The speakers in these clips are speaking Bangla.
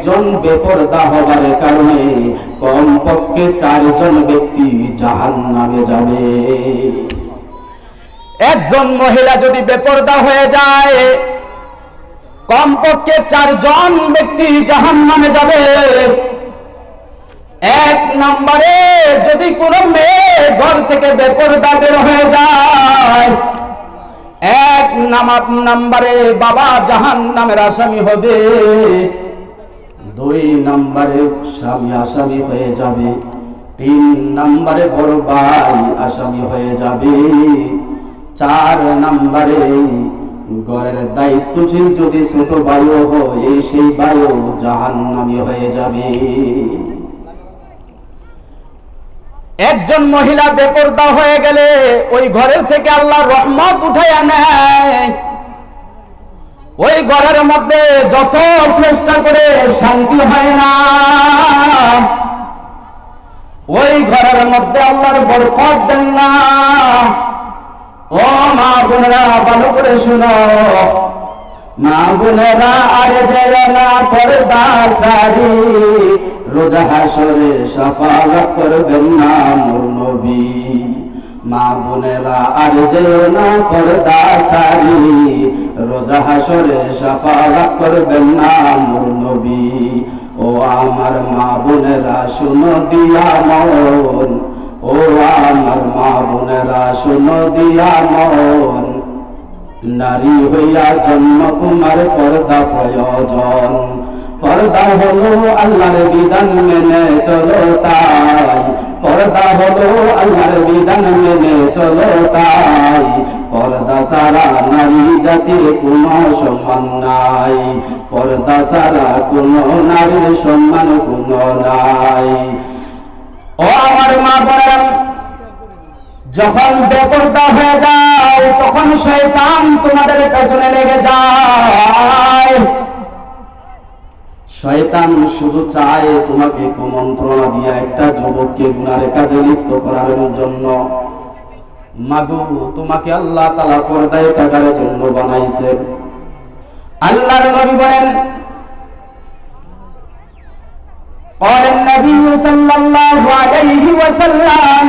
একজন বেপরদা হবার কারণে কমপক্ষে 4 জন ব্যক্তি জাহান্নামে যাবে। একজন মহিলা যদি বেপরদা হয়ে যায় কমপক্ষে 4 জন ব্যক্তি জাহান্নামে যাবে। 1 নম্বরে যদি কোনো মেয়ে ঘর থেকে বেপরদা বের হয়ে যায় 1 নম্বরে বাবা জাহান্নামের আসামি হবে। 2 নম্বরে স্বামী আসামি হয়ে যাবে। 3 নম্বরে বড় ভাই আসামি হয়ে যাবে। 4 নম্বরে ঘরের দায়িত্বশীল যদি ছোট ভাইও হয় সেই ভাইও জাহান্নামী হয়ে যাবে। একজন মহিলা বেপরদা হয়ে গেলে ওই ঘরের থেকে আল্লাহর রহমত উঠাইয়া নেয়। ওই ঘরের মধ্যে যত চেষ্টা করে শান্তি হয় না। ওই ঘরের মধ্যে আল্লাহর বরকত দেন না। ও মা বোনেরা ভালো করে শুনো, মা বোনেরা আর যায় না পর্দা সারি, রোজা হাসরে শাফাআত করবেন না নূর নবী। মা বোনেরা আর যায় না পর্দা সারি, রোজা হাসরে শাফাআত করবেন না নূর নবী। ও আমার মা বোনেরা শুনো দিয়া মন, ও আমার মা বোনেরা শুনো দিয়া মন, নারী হইয়া জন্ম তোমার পর্দা প্রয়োজন। পর্দা হলো আল্লাহর বিধান মেনে চলো তাই, পর্দা হলো আল্লাহর বিধান মেনে চলো তাই। পর্দা ছাড়া নারী জাতির কোনো সম্মান নাই, পর্দা ছাড়া কোনো নারীর সম্মান কোনো নাই। ও আমার মা বোনেরা, যখন বেপরদা হয়ে যাও তখন শয়তান তোমাদের পেছনে লেগে যায়। শয়তান শুধু চায় তোমাকে কুমন্ত্রণা দিয়ে একটা যুবককে গুনাহের কাজে লিপ্ত করার জন্য। মাগো, তোমাকে আল্লাহ তাআলা পর্দায় থাকার জন্য বানাইছেন। আল্লাহর নবী বলেন, قال النبي صلى الله عليه وسلم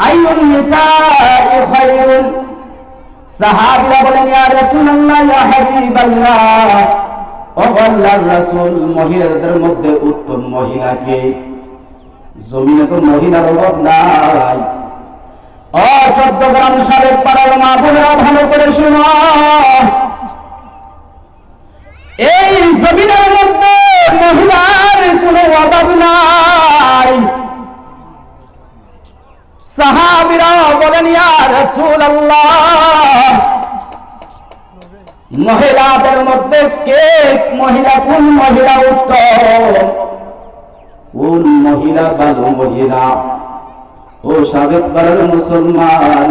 أي النساء خير। সাহাবীরা বলেন, ইয়া রাসূলুল্লাহ, ইয়া হাবিবাল্লাহ, ও আল্লাহর রাসূল, মহিলাদের মধ্যে উত্তম মহিলা কে? জমিনে তো মহিলার অভাব নাই। ও চট্টগ্রাম সাবেক পাড়ার মা বোনেরা ভালো করে শুনো, এই জমিনের মধ্যে মহিলার কোনো অভাব নাই। সাহাবীরা বলেন, ইয়া রাসূলুল্লাহ, মহিলাদের মধ্যে কে মহিলা, কোন মহিলা উত্তম, কোন মহিলা ভালো মহিলা? ও সাবেক পাড়ার মুসলমান,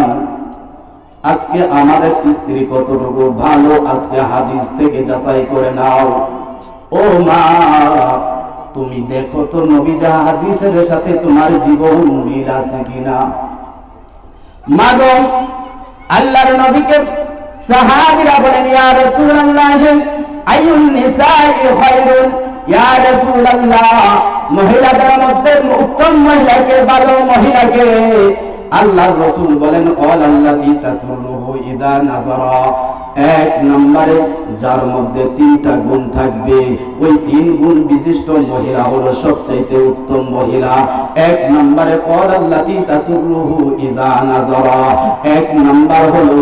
আজকে আমাদের স্ত্রী কতটুকু ভালো আজকে হাদিস থেকে যাচাই করে নাও। ও মা, তুমি দেখো তো নবী যা হাদিসের সাথে তোমার জীবন মিল আছে কিনা। মাগো, আল্লাহর নবীকে সাহাবীরা বলেন, ইয়া রাসূলুল্লাহ, আইয়ুন নিসাই খায়রুন। ইয়া রাসূলুল্লাহ, মহিলাদের মধ্যে উত্তম মহিলাকে, ভালো মহিলাকে? আল্লাহর রাসূল বলেন, ক্বালাল্লাতী তাসরুহু ইযা নাযারা। 1 নম্বরে যার মধ্যে 3টা গুণ থাকবে, ওই 3 গুণ বিশিষ্ট মহিলা হলো সবচেয়ে উত্তম মহিলা। 1 নম্বরে ক্বালাল্লাতী তাসরুহু ইযা নাযারা, 1 নম্বর হলো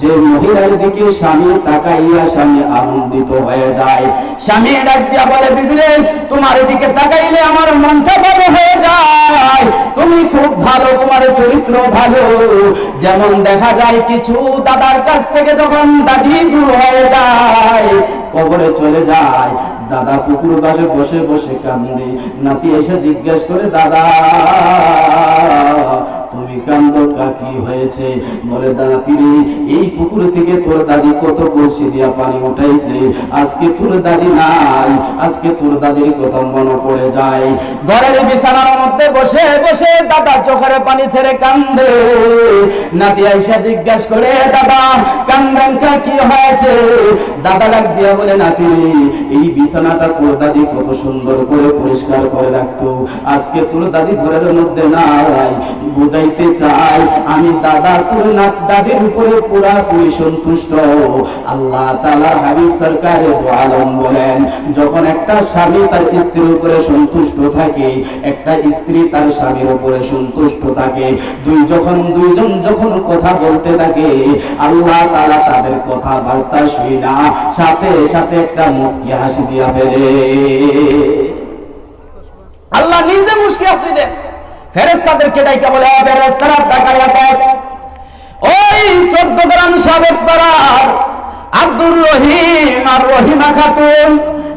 যে মহিলার দিকে স্বামী তাকাইয়া স্বামী আনন্দিত হয়ে যায়। স্বামী ডাক দিয়া বলে, বিবি রে, তোমার দিকে তাকাইলে আমার মনটা ভালো হয়ে যায়, তুমি খুব ভালো, তোমার চরিত্র ভালো। যেমন দেখা যায় কিছু দাদার কাছ থেকে যখন দাদি দূর হয়ে যায়, কবরে চলে যায়, দাদা পুকুর পাশে বসে বসে কান্দে, নাতি এসে জিজ্ঞেস করে, দাদা তুমি কান্দো কা, কি হয়েছে? বলে, নাতি রে, এই পুকুর থেকে তোর দাদি কত কলসি দিয়া পানি উঠাইছে, আজকে তোর দাদি নাই, আজকে তোর দাদির কথা মনে পড়ে যায়। ঘরের বিছানার মধ্যে বসে বসে দাদা চোখের পানি ছেড়ে কান্দে, নাতি আইসা জিজ্ঞেস করে, দাদা কান্দেন কা, কি হয়েছে? দাদা ডাক দিয়া বলে, নাতি এই বিছানাটা তোর দাদি কত সুন্দর করে পরিষ্কার করে রাখতো, আজকে তোর দাদি ঘরের মধ্যে নাই। বুঝাইতে চাই আমি দাদা তোর দাদির উপরে পুরাপুরি সন্তুষ্ট। আল্লাহ তাআলার হাবিব সরকারে দু আলম বলেন, যখন একটা স্বামী তার স্ত্রীর উপরে সন্তুষ্ট থাকে, একটা স্ত্রী তার স্বামীর উপরে সন্তুষ্ট থাকে, দুইজন যখন কথা বলতে থাকে, আল্লাহ তাআলা তাদের কথাবার্তা শুই না সাথে সাথে একটা মুস্কি হাসি দিয়া ফেলে। আল্লাহ নিজে মুস্কি হাসি দেন। ফেরেশতাদেরকে ডাইকা বলে, ফেরেশতারা তাকায়া দেখ, ওই 14 গ্রাম সাবেক পাড়ার আব্দুর রহিম আর রহিমা খাতুন,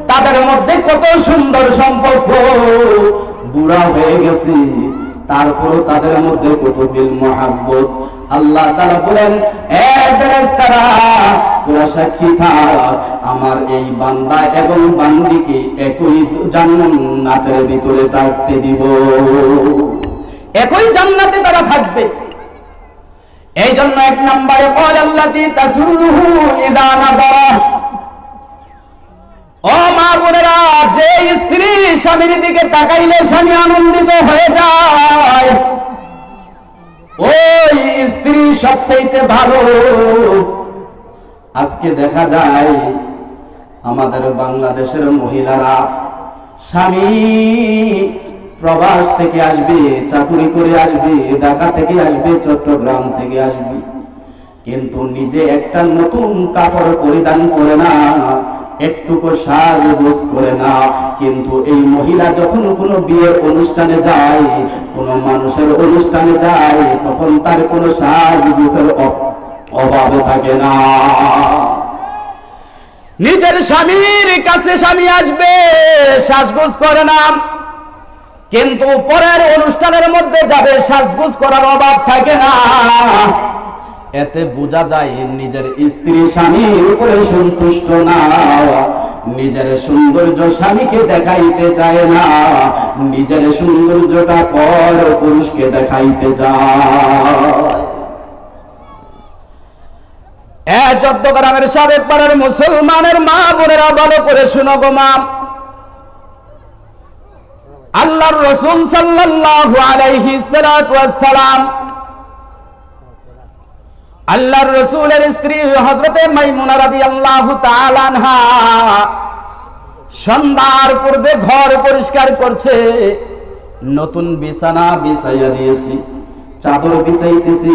তাদের মধ্যে কত সুন্দর সম্পর্ক, বুড়া হয়ে গেছে তারপরও তাদের মধ্যে কত মিল মহাব্বত। আল্লাহ তাআলা বলেন, এ ফেরেশতারা তোরা সাক্ষী থাক, আমার এই বান্দা এবং বান্দিকে একই জান্নাতের ভিতরে থাকতে দিব, একই জান্নাতে তারা থাকবে। এই জন্য 1 নম্বরে কল আল্লাতি তাসুরুহু ইযা নাযারা। ও মা বোনেরা, যে স্ত্রী স্বামীর দিকে তাকাইলে স্বামী আনন্দিত হয়ে যায়, ওই স্ত্রী সবচেয়ে ভালো। আজকে দেখা যায় আমাদের বাংলাদেশের মহিলারা স্বামী প্রবাস থেকে আসবে, চাকরি করে আসবে, ঢাকা থেকে আসবে, চট্টগ্রাম থেকে আসবে, কিন্তু নিজে একটা নতুন কাপড় পরিধান করে না, একটুকু সাজগোজ করে না। কিন্তু এই মহিলা যখন কোনো বিয়ের অনুষ্ঠানে যায়, কোনো মানুষের অনুষ্ঠানে যায়, তখন তার কোনো সাজগোজের অভাব থাকে না। নিজের স্বামীর কাছে স্বামী আসবে, সাজগোজ করে না, কিন্তু পরের অনুষ্ঠানের মধ্যে যাবে, সাজগোজ করার অভাব থাকে না। এতে বোঝা যায় নিজের স্ত্রী স্বামীর উপরে সন্তুষ্ট না, নিজের সৌন্দর্য স্বামীকে দেখাইতে চায় না, নিজের সৌন্দর্যটা পর পুরুষকে দেখাইতে চায়। 14 গ্রামের সাবেক পাড়ার মুসলমানের মা বোনেরা ভালো করে শুনো গো মা, আল্লাহর রাসূল সাল্লাল্লাহু আলাইহি সাল্লাতু ওয়াস সালাম, আল্লাহর রাসূলের স্ত্রী হযরতে মাইমুনা রাদিয়াল্লাহু তাআলা আনহা সন্ধ্যার পূর্বে ঘর পরিষ্কার করছে, নতুন বিছানা বিছাইয়া দিয়েছি, চাদর বিছাইতেছি,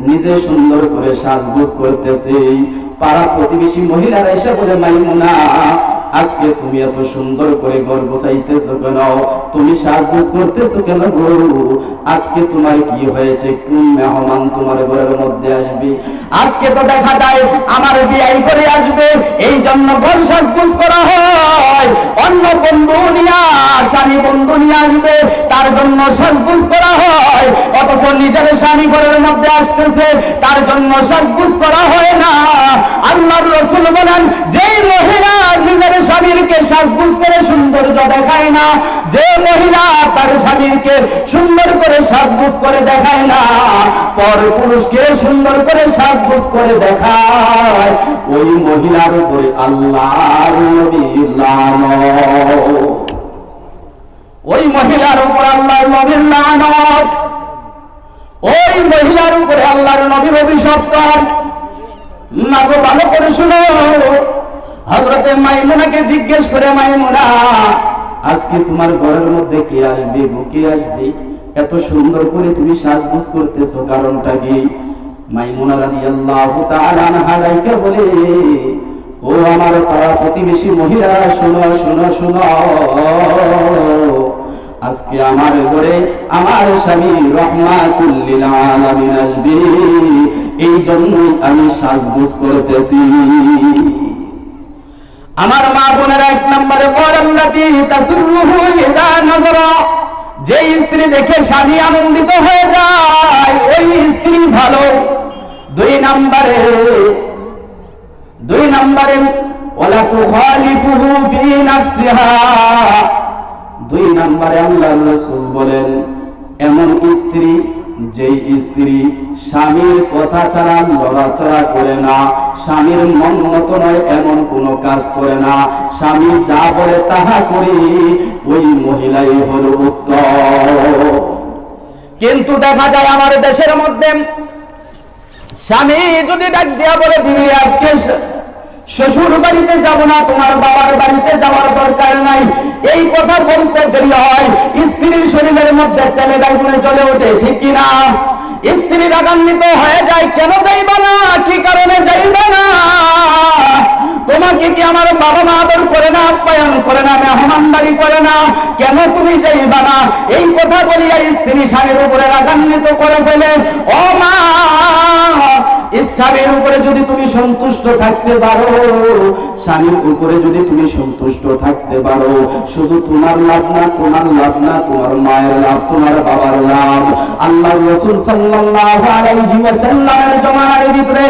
নিজে সুন্দর করে সাজগোজ করতেছি। পাড়া প্রতিবেশী মহিলারা এসে বলে, মাইমুনা আজকে তুমি এত সুন্দর করে ঘর গোছাইতেছো কেন, তুমি সাজগোজ করতেছো কেন গো, আজকে তোমার কি হয়েছে, কোন মেহমান তোমার ঘরের মধ্যে আসবে? আজকে তো দেখা যায় আমার বিয়াই করে আসবে, এই জন্য ঘর সাজগোজ করা হয়। অন্য বন্ধু নিয়ে, স্বামী বন্ধু নিয়ে আসবে, তার জন্য সাজগোজ করা হয়, অথচ নিজের স্বামী ঘরের মধ্যে আসতেছে, তার জন্য সাজগোজ করা হয় না। আল্লাহর রাসূল বলেন, যেই মহিলা নিজের স্বামীকে সাজগোজ করে সৌন্দর্য দেখায় না, যে মহিলা তার স্বামীকে সুন্দর করে সাজগোজ করে দেখায় না, পর পুরুষকে সুন্দর করে সাজগোজ করে দেখায়, ওই মহিলার উপরে আল্লাহর নবীর লানত, ওই মহিলার উপর আল্লাহর নবীর লানত, ওই মহিলার উপরে আল্লাহর নবীর অভিশপ্ত। না গো, ভালো করে শুনো। হযরতে মাইমুনাকে জিজ্ঞেস করে, মাইমুনা আজকে তোমার ঘরের মধ্যে কে আসবে গো, কে আসবে? এত সুন্দর করে তুমি সাজগোজ করতেছো, কারণটা কি? মাইমুনা রাদিয়াল্লাহু তাআলা আনহা ডাইকা বলে, ও আমার পাড়া প্রতিবেশী মহিলা, শোনো শোনো শোনো, আজকে আমার ঘরে আমার স্বামী রাহমাতুল লিল আলামিন আসবে, এই জন্যই আমি সাজগোজ করতেছি। আমার মা বোনেরা, 1 নম্বরে ওয়াল্লাতী তাসুরুহু ইযা নাযারা, যে স্ত্রী দেখে স্বামী আনন্দিত হয়ে যায়, ওই স্ত্রী ভালো। 2 নম্বরে ওয়ালা তুখালিফুহু ফি নাফসিহা, 2 নম্বরে আল্লাহর রাসূল বলেন, এমন স্ত্রী যেই স্ত্রী স্বামীর কথা ছাড়া লড়াচড়া করে না, স্বামীর মন মতো নয় এমন কোনো কাজ করে না, স্বামী যা বলে তাহা করি, ওই মহিলাই হলো উত্তম। কিন্তু দেখা যায় আমার দেশের মধ্যে স্বামী যদি ডাক দিয়া বলে দিবি আজকে শ্বশুর বাড়িতে যাব না, তোমার বাবার বাড়িতে যাওয়ার দরকার নাই, এই কথা বলতে দেরি হয় স্ত্রীর শরীরের মধ্যে তেলে বেগুনে জ্বলে ওঠে, ঠিক কিনা? স্ত্রী রাগান্বিত হয়ে যায়, কেন যাইবা না, কি কারণে যাইবা না, তোমাকে কি আমার বাবা মা আদর করে না, আপ্যায়ন করে না, মেহমানদারি করে না, কেন তুমি যাইবা না? এই কথা বলিয়া স্ত্রী স্বামীর উপরে রাগান্বিত করে ফেলে। ও মা, স্বামীর উপরে যদি তুমি সন্তুষ্ট থাকতে পারো, স্বামীর উপরে যদি তুমি সন্তুষ্ট থাকতে পারো, শুধু তোমার লাভ না, তোমার লাভ না, তোমার মায়ের লাভ, তোমার বাবার লাভ। আল্লাহর রাসূল সাল্লাল্লাহু আলাইহি ওয়াসাল্লামের জমানার ভিতরে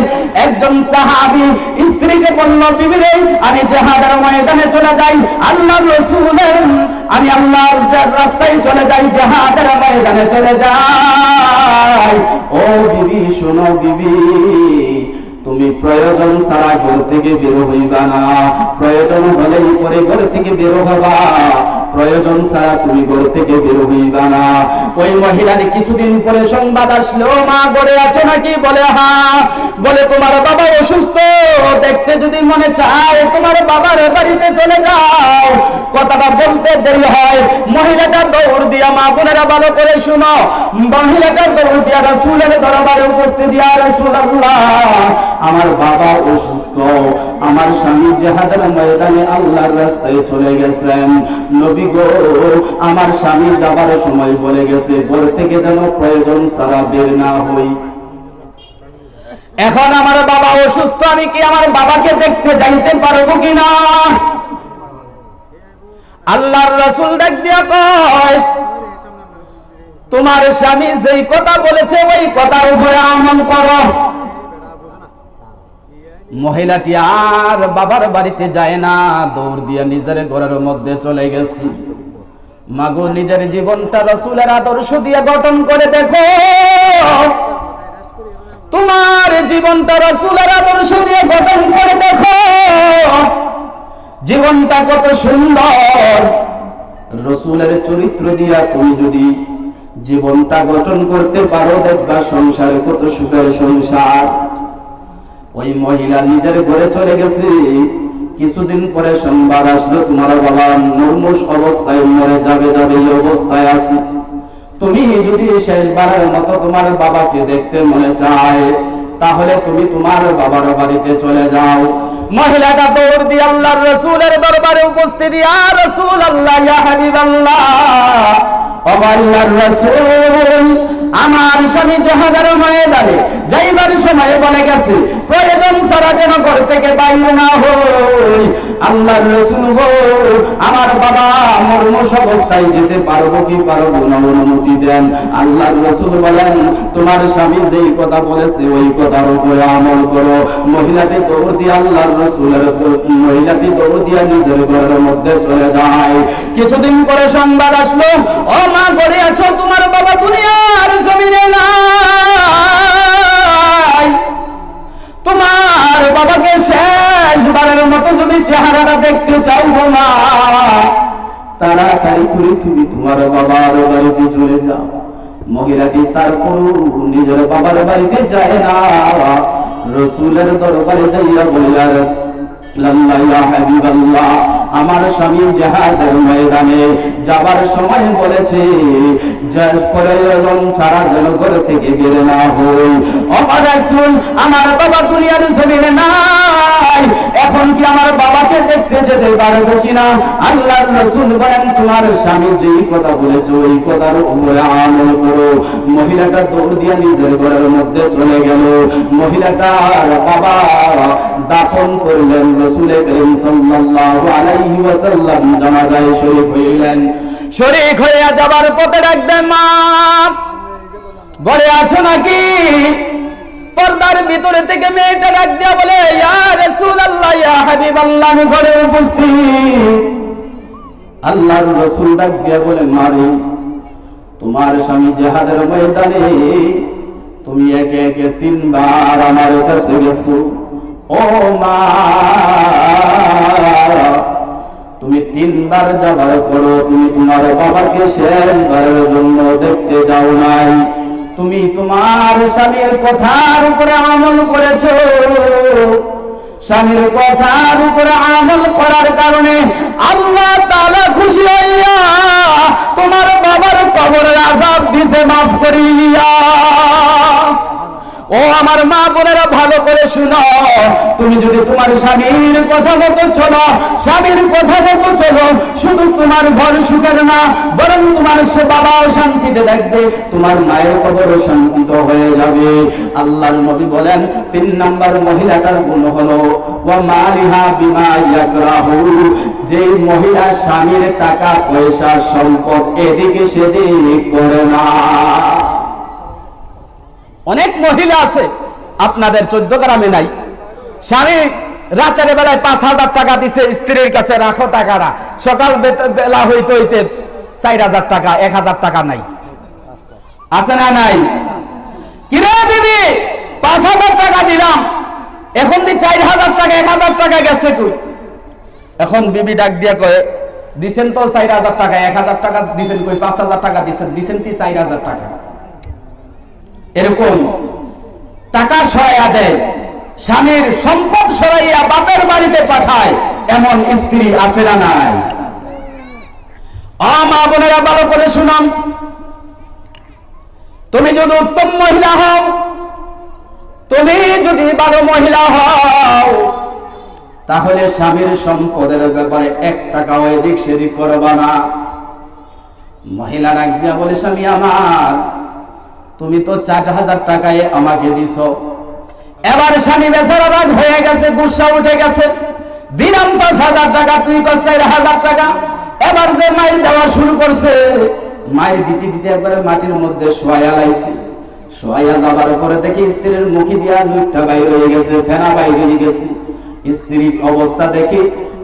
একজন সাহাবী স্ত্রীকে বলল, বিবি রে, আমি জিহাদের ময়দানে চলে যাই, আল্লাহর রাসূলের আমি আল্লাহর রাস্তায় চলে যাই, জিহাদের ময়দানে চলে যাই। ও বিবি, শোনো বিবি, তুমি প্রয়োজন ছাড়া ঘর থেকে বের হইবা না, প্রয়োজন হলেই পরে ঘর থেকে বের হবা, প্রয়োজন ছাড়া তুমি ঘর থেকে বের হইবা না। ওই মহিলার কিছুদিন পরে সংবাদ আসলো, মা ঘরে আছো নাকি? বলে হ্যাঁ। বলে তোমার বাবা অসুস্থ, দেখতে যদি মনে চায় তোমার বাবার বাড়িতে চলে যাও। কথাটা বলতে দেরি হয়, মহিলাটা দৌড় দিয়া, মা বোনেরা ভালো করে শুনো, মহিলাটা দৌড় দিয়া রাসূলের দরবারে উপস্থিত, ইয়া রাসূলুল্লাহ, আমার বাবা অসুস্থ, আমার স্বামী জিহাদের ময়দানে আল্লাহর রাস্তায় চলে গেছেন, নবী গো, আমার স্বামী যাবার সময় বলে গেছে ঘর থেকে যেন প্রয়োজন ছাড়া বের না হই। এখন আমার বাবা অসুস্থ, আমি কি আমার বাবাকে দেখতে যাইতে পারবো কিনা? আল্লাহর রাসূল ডাক দিয়া কয়, তোমার স্বামী যেই কথা বলেছে ওই কথার উপরে আমল করো। মহিলাটি আর বাবার বাড়িতে যায় না, দৌড় দিয়ে নিজের ঘরের মধ্যে চলে গেছে। মাগো, নিজের জীবনটা রাসূলের আদর্শ দিয়ে গঠন করে দেখো, তোমার জীবনটা রাসূলের আদর্শ দিয়ে গঠন করে দেখো, জীবনটা কত সুন্দর। রাসূলের চরিত্র দিয়া তুমি যদি জীবনটা গঠন করতে পারো, দেখবা সংসারে কত সুখের সংসার। ওই মহিলা নিজের ঘরে চলে গেছে, কিছুদিন পরে সংবাদ আসলো তোমার বাবা মুমূর্ষ অবস্থায় মরে যাবে, এই অবস্থায় আছে। তুমি যদি শেষবারের মতো তোমার বাবাকে দেখতে মনে চায়, তাহলে তুমি তোমার বাবার বাড়িতে চলে যাও। মহিলাটা দৌড় দিয়ে আল্লাহর রাসূলের দরবারে উপস্থিত, ইয়া রাসূলুল্লাহ, ইয়া হাবিবাল্লাহ, ও আল্লাহর রাসূল, আমার স্বামী জিহাদের ময়দানে যাইবার সময় বলে গেছে প্রয়োজন ছাড়া যেন ঘর থেকে বাইরে না হই। আল্লাহর রাসূল গো, আমার বাবা মুমূর্ষ অবস্থায় যেতে পারবো কি পারবো না, অনুমতি দেন। আল্লাহর রাসূল বলেন, তোমার স্বামী যেই কথা বলেছে ওই কথার উপরে আমল করো। মহিলাটি দৌড় দিয়ে আল্লাহর রাসূলের, মহিলাটি দৌড় দিয়ে নিজের ঘরের মধ্যে চলে যায়। কিছুদিন পরে সংবাদ আসলো, ও মা ঘরে আছো, তোমার বাবা দুনিয়ার জমিনে নাই, তোমার বাবাকে শেষবারের মতো যদি চেহারাটা দেখতে চাও না, তাড়াতাড়ি করে তুমি তোমার বাবার বাড়িতে চলে যাও। মহিলাটি তারপর নিজের বাবার বাড়িতে যায় না, রাসূলের দরবারে যাইয়া বলে, ইয়া রাসূলুল্লাহ, ইয়া হাবিবাল্লাহ, আমার স্বামী জিহাদের ময়দানে যাবার সময় বলেছে প্রয়োজন ছাড়া যেন ঘর থেকে বের না হই। ও রাসূল, আমার বাবা দুনিয়ার জমিনে নাই, এখন কি আমার বাবাকে দেখতে যেতে পারবো কিনা? আল্লাহর রাসূল বলেন, তোমার স্বামী যেই কথা বলেছে ওই কথার উপরে আমল করো। মহিলাটা দৌড় দিয়ে নিজের ঘরের মধ্যে চলে গেল। মহিলাটার বাবা দাফন করলেন, রাসূল করিম সাল্লাল্লাহু আলাইহি ওয়াসাল্লাম জানাজায় শরীক হইলেন। শরীক হইয়া যাবার পথে ডাকতেন, মা ঘরে আছো নাকি? পর্দার ভিতরে থেকে মেয়েটা ডাক দিয়া বলে, ইয়া রাসূলুল্লাহ, ইয়া হাবিবাল্লাহ, আমি ঘরে উপস্থিত। আল্লাহর রাসূল ডাক দিয়া বলে, মারে তোমার স্বামী জিহাদের ময়দানে তুমি একে একে 3 বার আমার কাছে গেছো। ও মা, তুমি 3 বার যাবার পরও তুমি তোমার বাবাকে শেষবারের জন্য দেখতে যাও নাই। তুমি তোমার স্বামীর কথার উপরে আমল করেছো। স্বামীর কথার উপরে আমল করার কারণে আল্লাহ তাআলা খুশি হইয়া তোমার বাবার কবরের আযাব দিছে মাফ করিয়া। ও আমার মা বোনেরা, ভালো করে শুনো, তুমি যদি তোমার স্বামীর কথা মতো চলো, স্বামীর কথা মতো চলো, শুধু তোমার ঘর সুখের না, বরং তোমার সে বাবাও শান্তিতে দেখবে, তোমার মায়ের কবরও শান্তিত হয়ে যাবে। আল্লাহর নবী বলেন 3 নাম্বার মহিলাটার গুণ হলো ওয়া মালিহা বিমা ইয়াকরাহু, যেই মহিলা স্বামীর টাকা পয়সা সম্পদ এদিকে সেদিক করে না। অনেক মহিলা আছে আপনাদের 14 গ্রামে নাই, স্বামী রাতের বেলায় 5,000 টাকা দিছে স্ত্রীর কাছে, রাখো টাকাটা, সকাল বেলা হইতে হইতে 4,000 টাকা 1,000 টাকা নাই, আছে না নাই? কিরে বিবি 5,000 টাকা দিলাম, এখন দি 4,000 টাকা 1,000 টাকা গেছে কই? এখন বিবি ডাক দিয়া কয়, দিছেন তো 4,000 টাকা, 1,000 টাকা দিছেন কই? 5,000 টাকা দিছেন কি 4,000 টাকা? এরকম টাকা সরাইয়া দেয়, স্বামীর সম্পদ সরাইয়া বাপের বাড়িতে পাঠায়, এমন স্ত্রী আছে না নাই? মা বোনেরা, ভালো করে শুনুন, তুমি যদি উত্তম মহিলা হও, তুমি যদি ভালো মহিলা হও, তাহলে স্বামীর সম্পদের ব্যাপারে 1 টাকাও এদিক সেদিক করবা না। মহিলা ডাক দিয়া বলে, স্বামী আমার, তুমি তো 4,000 টাকায় আমাকে দিছো। এবার স্বামী বেচারা রাগ হয়ে গেছে, গুসা উঠে গেছে, দিলাম 5,000 টাকা, তুই 4,000 টাকা। এবার যে মাইর দেওয়া শুরু করছে, মাইর দিতে দিতে একবারে মাটির মধ্যে শোয়া লাইছে। শোয়া যাবার পরে দেখি স্ত্রীর মুখে দিয়া লুটটা বাইর হয়ে গেছে, ফেনা বাইর হয়ে গেছে। স্ত্রীর অবস্থা দেখি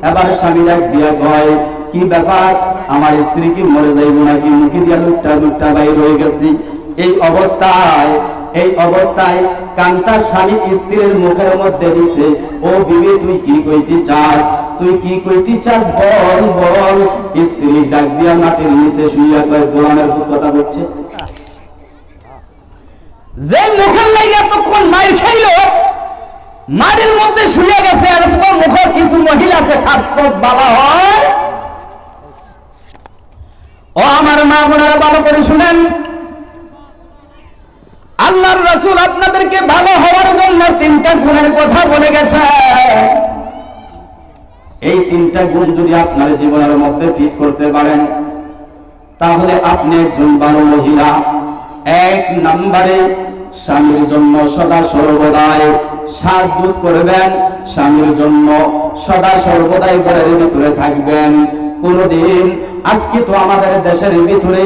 এবার স্বামী ডাক দিয়া কয়, কি ব্যাপার, আমার স্ত্রী কি মরে যাইব নাকি? মুখে দিয়া লুটটা বাইর হয়ে গেছে। এই অবস্থায় কান্তা স্বামী স্ত্রীর মুখের মধ্যে দিছে, ও বিবি, তুই কি কইতে চাস? তুই কি কইতে চাস বল বল। স্ত্রী ডাক দিয়া মাটির নিচে শুইয়া কয়, গোলামের ফুট কথা বলছে। যে মুখের লাগে এতক্ষণ মাইর খাইলো, মাটির মধ্যে শুয়ে গেছে, আর মুখের কিছু মহিলা আছে খাস তো বালা হয়। ও আমার মা বোনেরা, ভালো করে শুনেন, আল্লাহর রাসূল আপনাদেরকে ভালো হওয়ার জন্য 3টা গুণের কথা বলে গেছে। এই 3টা গুণ যদি আপনার জীবনের মধ্যে ফিট করতে পারেন, তাহলে আপনি একজন ভালো মহিলা। 1 নম্বরে, স্বামীর জন্য সদা সর্বদাই সাজগোজ করবেন, স্বামীর জন্য সদা সর্বদাই ঘরের ভিতরে থাকবেন। কোনদিন, আজকে তো আমাদের দেশের ভিতরে